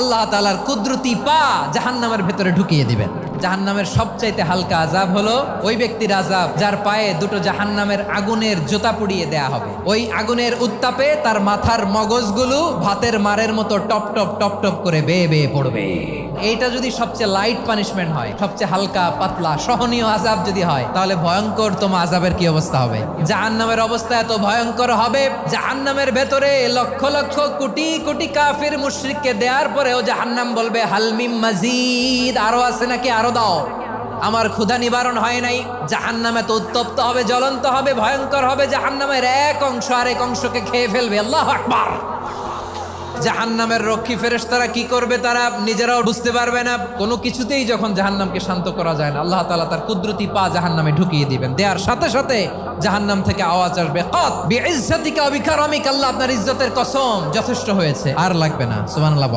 আল্লাহ তাআলার কুদরতি পা জাহান্নামের ভেতরে ঢুকিয়ে দিবেন। জাহান্নামের সবচাইতে হালকা আযাব হলো ওই ব্যক্তির আযাব যার পায়ে দুটো জাহান্নামের আগুনের জুতা পুড়িয়ে দেয়া হবে। ওই আগুনের উত্তাপে তার মাথার মগজগুলো ভাতের মারের মতো টপ টপ টপ টপ করে বেয়ে বেয়ে পড়বে। এইটা যদি সবচেয়ে লাইট পানিশমেন্ট হয়, সবচেয়ে হালকা পাতলা সহনীয় আযাব যদি হয়, তাহলে ভয়ঙ্কর তোমার আযাবের কি অবস্থা হবে? জাহান্নামের অবস্থা এত ভয়ঙ্কর হবে, জাহান্নামের ভেতরে লক্ষ লক্ষ কোটি কোটি কাফির মুশরিককে দেওয়ার পরেও জাহান্নাম বলবে হালমিম মাজিদ, আরো আছে নাকি, আরো দাও, আমার ক্ষুধা নিবারণ হয় নাই। জাহান্নামে তো উত্তপ্ত হবে, জ্বলন্ত হবে, ভয়ঙ্কর হবে। জাহান্নামের এক অংশ আরেক অংশকে খেয়ে ফেলবে। আল্লাহু আকবার। জাহান্নামের রক্ষী ফেরেশতারা কি করবে তারা নিজেরাও বুঝতে পারবে না। কোনো কিছুতেই যখন জাহান্নামকে শান্ত করা যায় না, আল্লাহ তাআলা তার কুদরতি পা জাহান্নামে ঢুকিয়ে দিবেন। দেওয়ার সাথে সাথে জাহান্নাম থেকে আওয়াজ আসবে, কাত বিইজ্জাতিকা ওয়া বিকারামিকা, আল্লাহ আপনার ইজ্জতের কসম, যথেষ্ট হয়েছে, আর লাগবে না। সুবহানাল্লাহ।